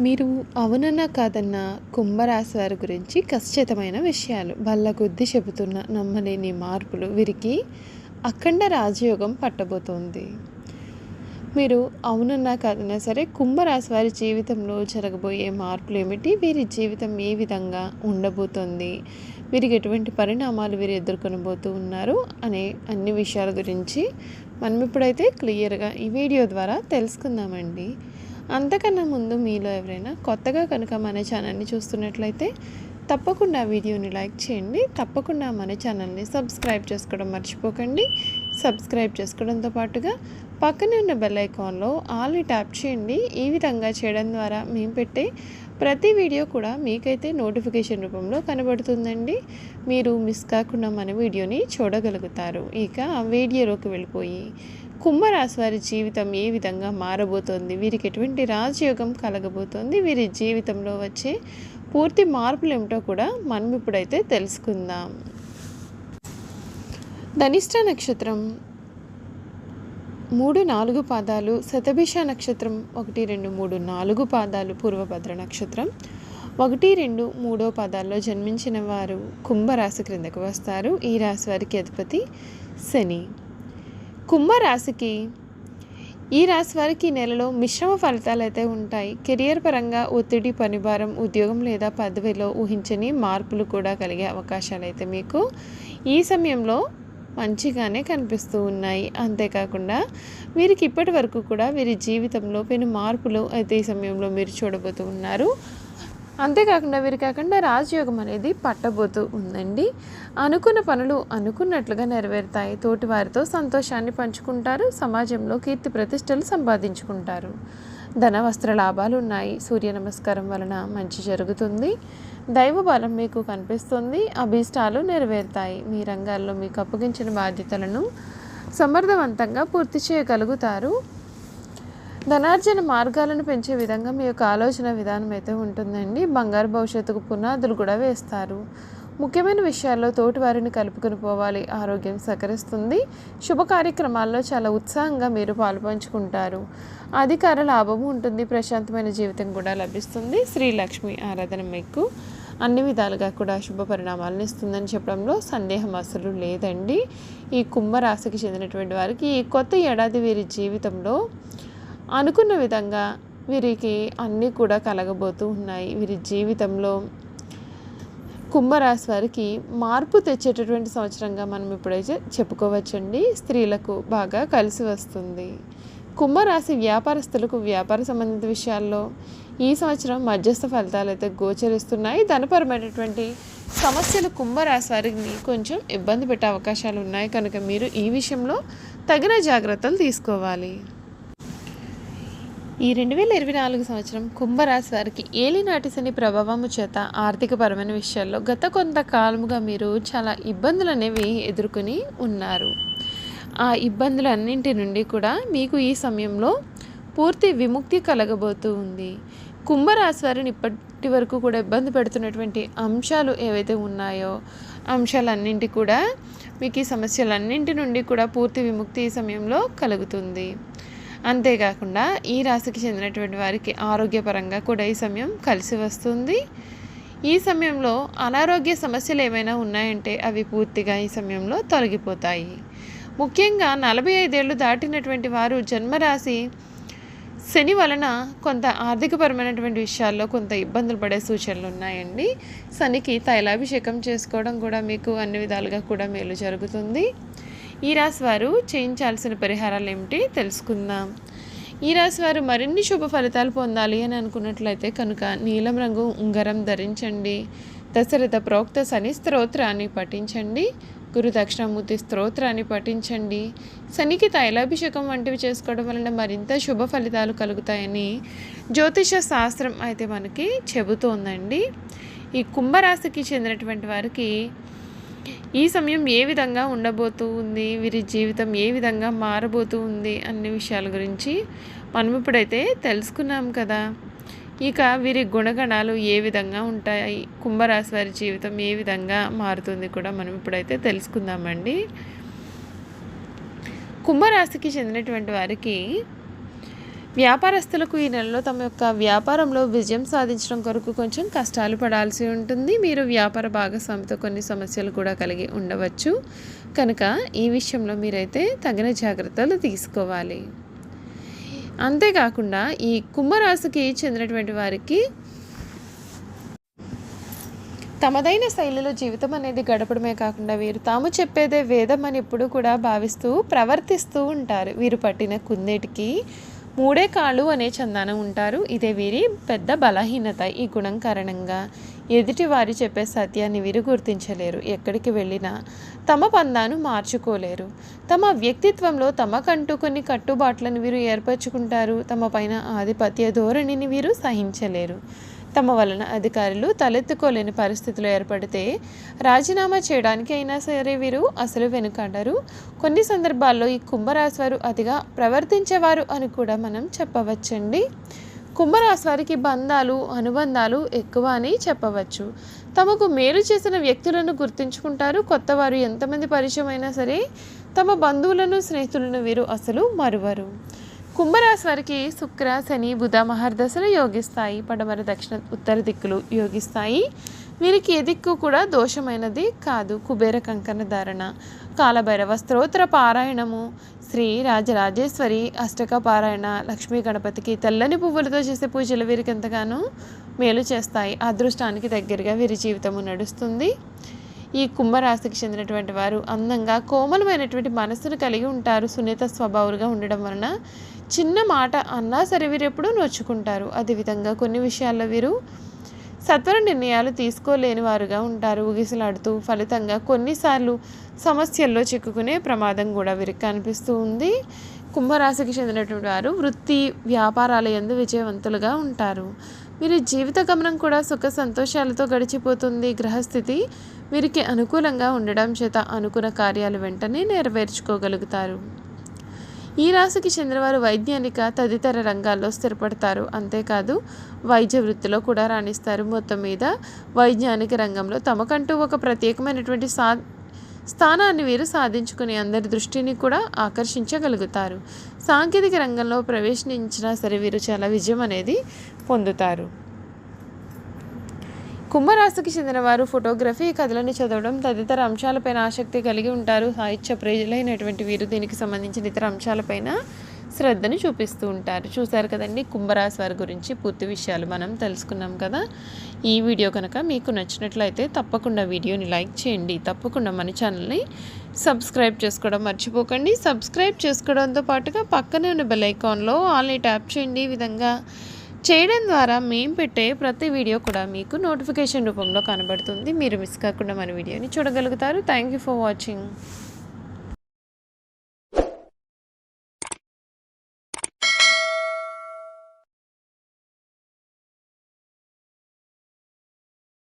మీరు అవునన్నా కాదన్నా కుంభరాశి వారి గురించి ఖచ్చితమైన విషయాలు బల్ల కొద్దీ చెబుతున్న నమ్మలేని మార్పులు వీరికి అఖండ రాజయోగం పట్టబోతోంది. మీరు అవునన్నా కాదన్నా సరే కుంభరాశి వారి జీవితంలో జరగబోయే మార్పులు ఏమిటి, వీరి జీవితం ఏ విధంగా ఉండబోతోంది, వీరికి ఎటువంటి పరిణామాలు వీరు ఎదుర్కొనబోతూ ఉన్నారు అనే అన్ని విషయాల గురించి మనం ఇప్పుడైతే క్లియర్గా ఈ వీడియో ద్వారా తెలుసుకుందామండి. అంతకన్నా ముందు మీలో ఎవరైనా కొత్తగా కనుక మన ఛానల్ని చూస్తున్నట్లయితే తప్పకుండా వీడియోని లైక్ చేయండి. తప్పకుండా మన ఛానల్ని సబ్స్క్రైబ్ చేసుకోవడం మర్చిపోకండి. సబ్స్క్రైబ్ చేసుకోవడంతో పాటుగా పక్కనే ఉన్న బెల్ ఐకాన్లో ఆల్ని ట్యాప్ చేయండి. ఈ విధంగా చేయడం ద్వారా మేము పెట్టే ప్రతి వీడియో కూడా మీకైతే నోటిఫికేషన్ రూపంలో కనబడుతుందండి. మీరు మిస్ కాకుండా మన వీడియోని చూడగలుగుతారు. ఇక ఆ వీడియోలోకి వెళ్ళిపోయి కుంభరాశి వారి జీవితం ఏ విధంగా మారబోతోంది, వీరికి ఎటువంటి రాజయోగం కలగబోతోంది, వీరి జీవితంలో వచ్చే పూర్తి మార్పులు ఏమిటో కూడా మనం ఇప్పుడైతే తెలుసుకుందాం. ధనిష్ట నక్షత్రం 3-4 పాదాలు, శతభిష నక్షత్రం 1-2-3-4 పాదాలు, పూర్వభద్ర నక్షత్రం 1-2-3 పాదాల్లో జన్మించిన వారు కుంభరాశి క్రిందకు వస్తారు. ఈ రాశి వారికి అధిపతి శని. కుంభరాశికి ఈ రాశి వారికి నెలలో మిశ్రమ ఫలితాలు అయితే ఉంటాయి. కెరియర్ పరంగా ఒత్తిడి, పనిభారం, ఉద్యోగం లేదా పదవిలో ఊహించని మార్పులు కూడా కలిగే అవకాశాలు అయితే మీకు ఈ సమయంలో మంచిగానే కనిపిస్తూ ఉన్నాయి. అంతేకాకుండా వీరికి ఇప్పటి వరకు కూడా వీరి జీవితంలో పెను మార్పులు అయితే ఈ సమయంలో మీరు చూడబోతూ ఉన్నారు. అంతేకాకుండా వీరికి కాకుండా రాజయోగం అనేది పట్టబోతూ ఉందండి. అనుకున్న పనులు అనుకున్నట్లుగా నెరవేరుతాయి. తోటి వారితో సంతోషాన్ని పంచుకుంటారు. సమాజంలో కీర్తి ప్రతిష్టలు సంపాదించుకుంటారు. ధన వస్త్ర లాభాలు ఉన్నాయి. సూర్య నమస్కారం వలన మంచి జరుగుతుంది. దైవ బలం మీకు కనిపిస్తుంది. అభీష్టాలు నెరవేరుతాయి. మీ రంగాల్లో మీకు అప్పగించిన బాధ్యతలను సమర్థవంతంగా పూర్తి చేయగలుగుతారు. ధనార్జన మార్గాలను పెంచే విధంగా మీ యొక్క ఆలోచన విధానం అయితే ఉంటుందండి. బంగారు భవిష్యత్తుకు పునాదులు కూడా వేస్తారు. ముఖ్యమైన విషయాల్లో తోటి వారిని కలుపుకొని పోవాలి. ఆరోగ్యం సహకరిస్తుంది. శుభ కార్యక్రమాల్లో చాలా ఉత్సాహంగా మీరు పాలుపంచుకుంటారు. అధికార లాభము ఉంటుంది. ప్రశాంతమైన జీవితం కూడా లభిస్తుంది. శ్రీలక్ష్మి ఆరాధన మీకు అన్ని విధాలుగా కూడా శుభ పరిణామాలను ఇస్తుందని చెప్పడంలో సందేహం అసలు లేదండి. ఈ కుంభరాశికి చెందినటువంటి వారికి ఈ కొత్త ఏడాది వీరి జీవితంలో అనుకున్న విధంగా వీరికి అన్నీ కూడా కలగబోతూ ఉన్నాయి. వీరి జీవితంలో కుంభరాశి వారికి మార్పు తెచ్చేటటువంటి సంవత్సరంగా మనం ఇప్పుడైతే చెప్పుకోవచ్చండి. స్త్రీలకు బాగా కలిసి వస్తుంది. కుంభరాశి వ్యాపారస్తులకు వ్యాపార సంబంధిత విషయాల్లో ఈ సంవత్సరం మధ్యస్థ ఫలితాలు అయితే గోచరిస్తున్నాయి. ధనపరమైనటువంటి సమస్యలు కుంభరాశి వారిని కొంచెం ఇబ్బంది పెట్టే అవకాశాలు ఉన్నాయి. కనుక మీరు ఈ విషయంలో తగిన జాగ్రత్తలు తీసుకోవాలి. ఈ 2024 సంవత్సరం కుంభరాశి వారికి ఏలినాటి శని ప్రభావము చేత ఆర్థికపరమైన విషయాల్లో గత కొంతకాలముగా మీరు చాలా ఇబ్బందులు అనేవి ఎదుర్కొని ఉన్నారు. ఆ ఇబ్బందులన్నింటి నుండి కూడా మీకు ఈ సమయంలో పూర్తి విముక్తి కలగబోతూ ఉంది. కుంభరాశి వారిని ఇప్పటి వరకు కూడా ఇబ్బంది పెడుతున్నటువంటి అంశాలు ఏవైతే ఉన్నాయో అంశాలన్నింటి కూడా మీకు ఈ సమస్యలన్నింటి నుండి కూడా పూర్తి విముక్తి ఈ సమయంలో కలుగుతుంది. అంతేకాకుండా ఈ రాశికి చెందినటువంటి వారికి ఆరోగ్యపరంగా కూడా ఈ సమయం కలిసి వస్తుంది. ఈ సమయంలో అనారోగ్య సమస్యలు ఏమైనా ఉన్నాయంటే అవి పూర్తిగా ఈ సమయంలో తొలగిపోతాయి. ముఖ్యంగా 45 ఏళ్ళు దాటినటువంటి వారు జన్మరాశి శని వలన కొంత ఆర్థికపరమైనటువంటి విషయాల్లో కొంత ఇబ్బందులు పడే సూచనలు ఉన్నాయండి. శనికి తైలాభిషేకం చేసుకోవడం కూడా మీకు అన్ని విధాలుగా కూడా మేలు జరుగుతుంది. ఈ రాశి వారు చేయించాల్సిన పరిహారాలు ఏమిటి తెలుసుకుందాం. ఈ రాశి వారు మరిన్ని శుభ ఫలితాలు పొందాలి అని అనుకున్నట్లయితే కనుక నీలం రంగు ఉంగరం ధరించండి. దశరథ ప్రోక్త శని స్తోత్రాన్ని పఠించండి. గురు దక్షిణామూర్తి స్తోత్రాన్ని పఠించండి. శనికి తైలాభిషేకం వంటివి చేసుకోవడం వలన మరింత శుభ ఫలితాలు కలుగుతాయని జ్యోతిష శాస్త్రం అయితే మనకి చెబుతోందండి. ఈ కుంభరాశికి చెందినటువంటి వారికి ఈ సమయం ఏ విధంగా ఉండబోతూ ఉంది, వీరి జీవితం ఏ విధంగా మారబోతూ ఉంది అన్ని విషయాల గురించి మనం ఇప్పుడైతే తెలుసుకున్నాం కదా. ఇక వీరి గుణగణాలు ఏ విధంగా ఉంటాయి, కుంభరాశి వారి జీవితం ఏ విధంగా మారుతుంది కూడా మనం ఇప్పుడైతే తెలుసుకుందామండి. కుంభరాశికి చెందినటువంటి వారికి వ్యాపారస్తులకు ఈ నెలలో తమ యొక్క వ్యాపారంలో విజయం సాధించడం కొరకు కొంచెం కష్టాలు పడాల్సి ఉంటుంది. మీరు వ్యాపార భాగస్వామితో కొన్ని సమస్యలు కూడా కలిగి ఉండవచ్చు కనుక ఈ విషయంలో మీరైతే తగిన జాగ్రత్తలు తీసుకోవాలి. అంతేకాకుండా ఈ కుంభరాశికి చెందినటువంటి వారికి తమదైన శైలిలో జీవితం అనేది గడపడమే కాకుండా వీరు తాము చెప్పేదే వేదం అని ఎప్పుడు కూడా భావిస్తూ ప్రవర్తిస్తూ ఉంటారు. వీరు పట్టిన కుందేటికి 3 కాళ్ళు అనే చందానం ఉంటారు. ఇదే వీరి పెద్ద బలహీనత. ఈ గుణం కారణంగా ఎదుటి వారు చెప్పే సత్యాన్ని వీరు గుర్తించలేరు. ఎక్కడికి వెళ్ళినా తమ పందాను మార్చుకోలేరు. తమ వ్యక్తిత్వంలో తమకంటూ కొన్ని కట్టుబాట్లను వీరు ఏర్పరచుకుంటారు. తమ పైన ఆధిపత్య ధోరణిని వీరు సహించలేరు. తమ వలన అధికారులు తలెత్తుకోలేని పరిస్థితులు ఏర్పడితే రాజీనామా చేయడానికి అయినా సరే వీరు అసలు వెనుకాడరు. కొన్ని సందర్భాల్లో ఈ కుంభరాశి వారు అతిగా ప్రవర్తించేవారు అని కూడా మనం చెప్పవచ్చండి. కుంభరాశి వారికి బంధాలు అనుబంధాలు ఎక్కువ అని చెప్పవచ్చు. తమకు మేలు చేసిన వ్యక్తులను గుర్తుంచుకుంటారు. కొత్త వారు ఎంతమంది పరిచయం అయినా సరే తమ బంధువులను స్నేహితులను వీరు అసలు మరువరు. కుంభరాశి వారికి శుక్ర శని బుధ మహర్దశలు యోగిస్తాయి. పడమర దక్షిణ ఉత్తర దిక్కులు యోగిస్తాయి. వీరికి ఏ దిక్కు కూడా దోషమైనది కాదు. కుబేర కంకణ ధారణ, కాలభైరవ స్తోత్ర పారాయణము, శ్రీ రాజరాజేశ్వరి అష్టక పారాయణ, లక్ష్మీ గణపతికి తెల్లని పువ్వులతో చేసే పూజలు వీరికి ఎంతగానో మేలు చేస్తాయి. అదృష్టానికి దగ్గరగా వీరి జీవితము నడుస్తుంది. ఈ కుంభరాశికి చెందినటువంటి వారు అందంగా కోమలమైనటువంటి మనస్సును కలిగి ఉంటారు. సున్నిత స్వభావులుగా ఉండడం వలన చిన్న మాట అన్నా సరే వీరు ఎప్పుడూ నొచ్చుకుంటారు. అదేవిధంగా కొన్ని విషయాల్లో వీరు సత్వర నిర్ణయాలు తీసుకోలేని వారుగా ఉంటారు. ఊగిసలాడుతూ ఫలితంగా కొన్నిసార్లు సమస్యల్లో చిక్కుకునే ప్రమాదం కూడా వీరికి కనిపిస్తూ ఉంది. కుంభరాశికి చెందినటువంటి వారు వృత్తి వ్యాపారాల యందు విజయవంతులుగా ఉంటారు. వీరి జీవిత గమనం కూడా సుఖ సంతోషాలతో గడిచిపోతుంది. గ్రహస్థితి వీరికి అనుకూలంగా ఉండడం చేత అనుకున్న కార్యాలు వెంటనే నెరవేర్చుకోగలుగుతారు. ఈ రాశికి చెందినవారు వైజ్ఞానిక తదితర రంగాల్లో స్థిరపడతారు. అంతేకాదు వైద్య వృత్తిలో కూడా రాణిస్తారు. మొత్తం మీద వైజ్ఞానిక రంగంలో తమకంటూ ఒక ప్రత్యేకమైనటువంటి స్థానాన్ని వీరు సాధించుకుని అందరి దృష్టిని కూడా ఆకర్షించగలుగుతారు. సాంకేతిక రంగంలో ప్రవేశించినా సరే వీరు చాలా విజయం అనేది పొందుతారు. కుంభరాశికి చెందిన వారు ఫోటోగ్రఫీ, కథలను చదవడం తదితర అంశాలపైన ఆసక్తి కలిగి ఉంటారు. సాహిత్య ప్రియులైనటువంటి వీరు దీనికి సంబంధించిన ఇతర అంశాలపైన శ్రద్ధను చూపిస్తూ ఉంటారు. చూశారు కదండి, కుంభరాశి వారి గురించి పూర్తి విషయాలు మనం తెలుసుకున్నాం కదా. ఈ వీడియో కనుక మీకు నచ్చినట్లయితే తప్పకుండా వీడియోని లైక్ చేయండి. తప్పకుండా మన ఛానల్ని సబ్స్క్రైబ్ చేసుకోవడం మర్చిపోకండి. సబ్స్క్రైబ్ చేసుకోవడంతో పాటుగా పక్కనే ఉన్న బెల్ ఐకాన్లో ఆల్ని ట్యాప్ చేయండి. ఈ విధంగా చేయడం ద్వారా మేము పెట్టే ప్రతి వీడియో కూడా మీకు నోటిఫికేషన్ రూపంలో కనబడుతుంది. మీరు మిస్ కాకుండా మన వీడియోని చూడగలుగుతారు. Thank you for watching.